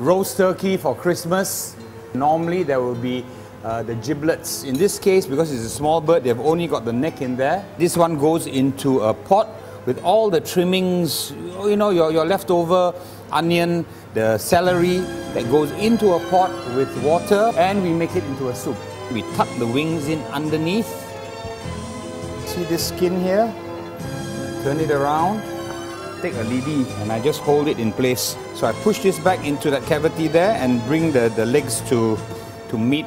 roast turkey for Christmas. Normally there will be the giblets. In this case, because it's a small bird, they've only got the neck in there. This one goes into a pot with all the trimmings, you know, your leftover onion, the celery, that goes into a pot with water, and we make it into a soup. We tuck the wings in underneath. See this skin here? Turn it around. Take a lidi and I just hold it in place. So I push this back into that cavity there and bring the legs to meet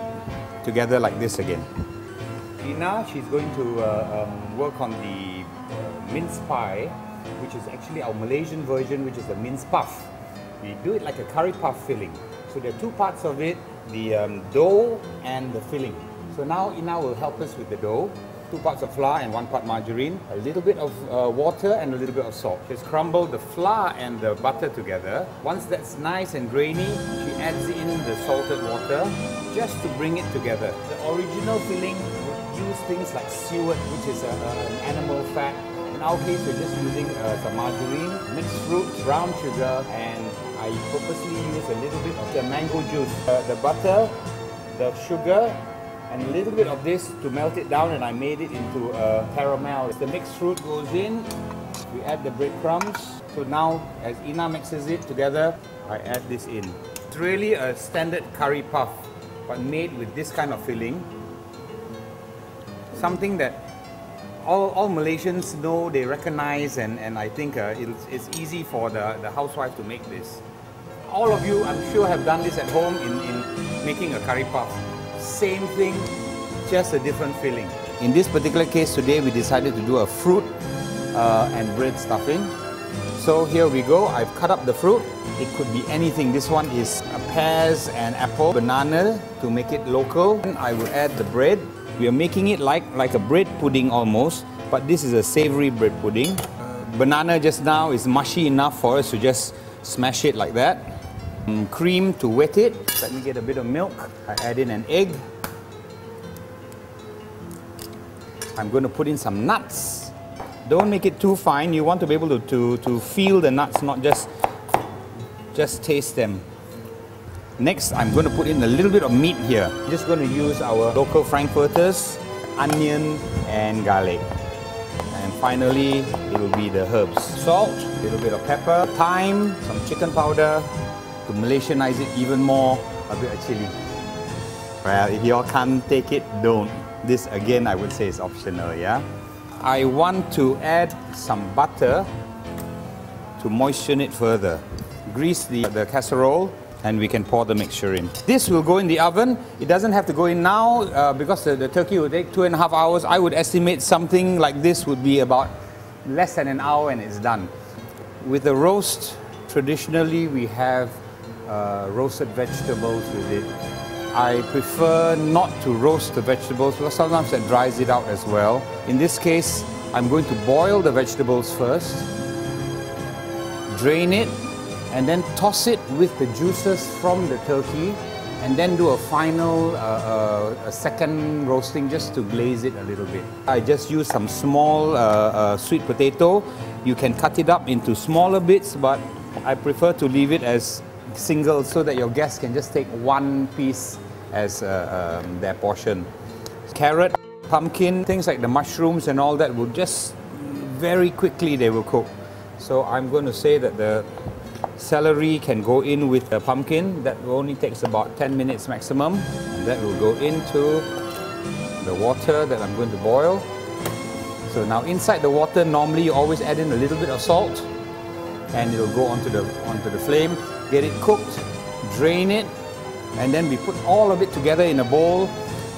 together like this again. Ina, she's going to work on the mince pie, which is actually our Malaysian version, which is the mince puff. We do it like a curry puff filling. So there are two parts of it, the dough and the filling. So now Ina will help us with the dough. 2 parts of flour and 1 part margarine, a little bit of water and a little bit of salt. Just crumble the flour and the butter together. Once that's nice and grainy, she adds in the salted water just to bring it together. The original filling would use things like suet, which is an animal fat. In our case, we're just using some margarine, mixed fruit, brown sugar, and I purposely use a little bit of the mango juice. The butter, the sugar, and a little bit of this to melt it down, and I made it into a caramel. The mixed fruit goes in, we add the breadcrumbs. So now, as Ina mixes it together, I add this in. It's really a standard curry puff, but made with this kind of filling. Something that all Malaysians know, they recognize, and I think it's easy for the housewife to make this. All of you, I'm sure, have done this at home in making a curry puff. Same thing, just a different filling. In this particular case today, we decided to do a fruit and bread stuffing. So here we go. I've cut up the fruit. It could be anything. This one is pears and apple, banana to make it local. And I will add the bread. We are making it like a bread pudding almost, but this is a savory bread pudding. Banana just now is mushy enough for us to just smash it like that. Cream to wet it. Let me get a bit of milk. I add in an egg. I'm going to put in some nuts. Don't make it too fine. You want to be able to feel the nuts, not just taste them. Next, I'm going to put in a little bit of meat here. I'm just going to use our local frankfurters, onion and garlic. And finally, it will be the herbs. Salt, a little bit of pepper, thyme, some chicken powder, to Malaysianize it even more, a bit of chili. Well, if y'all can't take it, don't. This again, I would say is optional, yeah? I want to add some butter to moisten it further. Grease the casserole and we can pour the mixture in. This will go in the oven. It doesn't have to go in now because the turkey will take 2.5 hours. I would estimate something like this would be about less than an hour and it's done. With the roast, traditionally we have roasted vegetables with it. I prefer not to roast the vegetables because sometimes that dries it out as well. In this case, I'm going to boil the vegetables first, drain it, and then toss it with the juices from the turkey, and then do a final, a second roasting just to glaze it a little bit. I just use some small sweet potato. You can cut it up into smaller bits, but I prefer to leave it as single so that your guests can just take one piece as their portion. Carrot, pumpkin, things like the mushrooms and all that will just very quickly they will cook. So I'm going to say that the celery can go in with the pumpkin. That only takes about 10 minutes maximum. And that will go into the water that I'm going to boil. So now inside the water, normally you always add in a little bit of salt and it will go onto the flame. Get it cooked, drain it, and then we put all of it together in a bowl.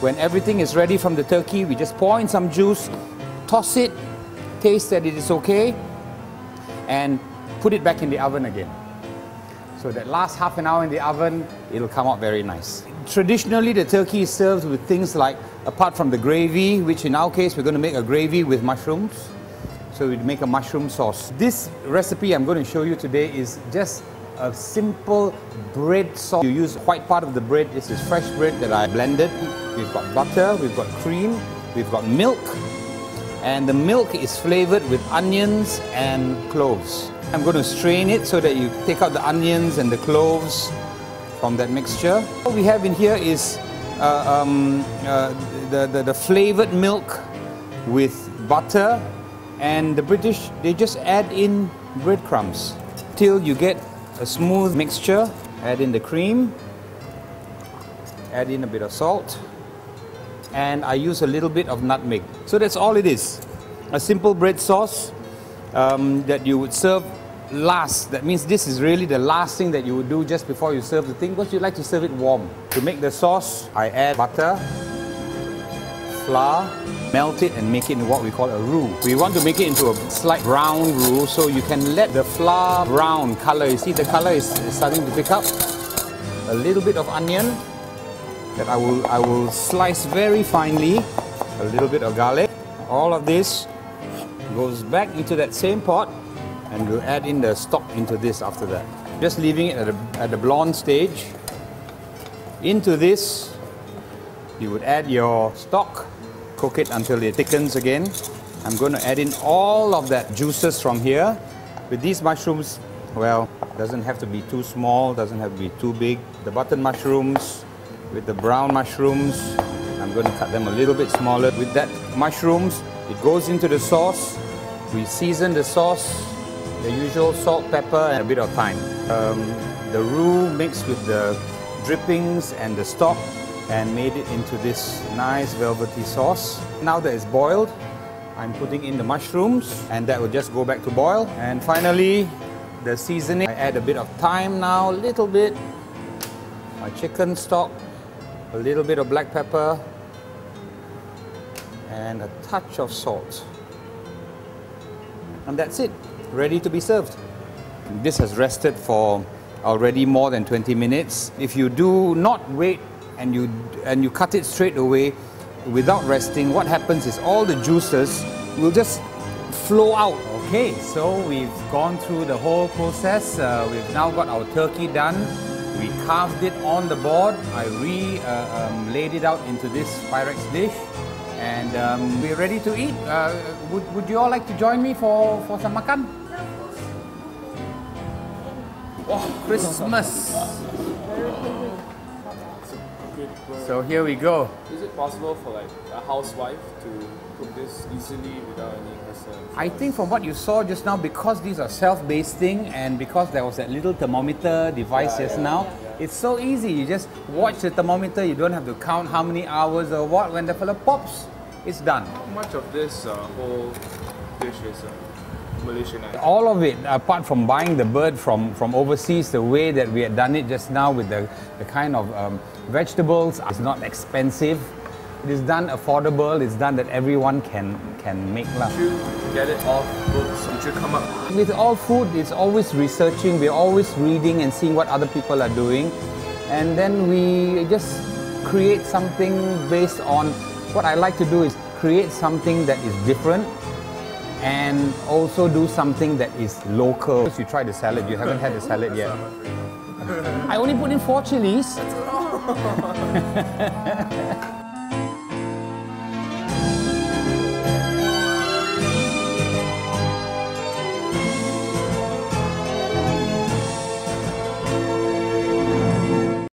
When everything is ready from the turkey, we just pour in some juice, toss it, taste that it is okay, and put it back in the oven again. So that last half an hour in the oven, it'll come out very nice. Traditionally, the turkey is served with things like, apart from the gravy, which in our case, we're going to make a gravy with mushrooms. So we make a mushroom sauce. This recipe I'm going to show you today is just a simple bread sauce. You use white part of the bread. This is fresh bread that I blended. We've got butter, we've got cream, we've got milk, and the milk is flavored with onions and cloves. I'm going to strain it so that you take out the onions and the cloves from that mixture. What we have in here is the flavored milk with butter, and the British, they just add in breadcrumbs till you get a smooth mixture. Add in the cream, add in a bit of salt, and I use a little bit of nutmeg. So that's all it is. A simple bread sauce that you would serve last. That means this is really the last thing that you would do just before you serve the thing, because you like to serve it warm. To make the sauce, I add butter, flour, melt it and make it into what we call a roux. We want to make it into a slight brown roux, so you can let the flour brown color. You see the color is starting to pick up. A little bit of onion that I will slice very finely. A little bit of garlic. All of this goes back into that same pot, and we'll add in the stock into this after that. Just leaving it at the blonde stage. Into this, you would add your stock, cook it until it thickens again. I'm going to add in all of that juices from here. With these mushrooms, well, doesn't have to be too small, doesn't have to be too big. The button mushrooms with the brown mushrooms, I'm going to cut them a little bit smaller. With that mushrooms, it goes into the sauce. We season the sauce, the usual salt, pepper, and a bit of thyme. The roux mixed with the drippings and the stock and made it into this nice velvety sauce. Now that it's boiled, I'm putting in the mushrooms, and that will just go back to boil. And finally, the seasoning. I add a bit of thyme now, a little bit. My chicken stock, a little bit of black pepper, and a touch of salt. And that's it, ready to be served. This has rested for already more than 20 minutes. If you do not wait and you cut it straight away without resting, what happens is all the juices will just flow out. Okay, so we've gone through the whole process. We've now got our turkey done. We carved it on the board. I laid it out into this Pyrex dish, and we're ready to eat. Would you all like to join me for some makan? Oh, Christmas! So here we go. Is it possible for like a housewife to cook this easily without any hassle? I think from what you saw just now, because these are self-basting and because there was that little thermometer device just now, it's so easy. You just watch the thermometer, you don't have to count how many hours or what. When the fella pops, it's done. How much of this whole dish is Malaysian? All of it, apart from buying the bird from overseas, the way that we had done it just now with the kind of vegetables, is not expensive. It is done affordable, it's done that everyone can make. Did you get it off books? Did you come up? With all food, it's always researching, we're always reading and seeing what other people are doing. And then we just create something based on, what I like to do is create something that is different and also do something that is local. You tried the salad, you haven't had the salad yet. I only put in 4 chilies.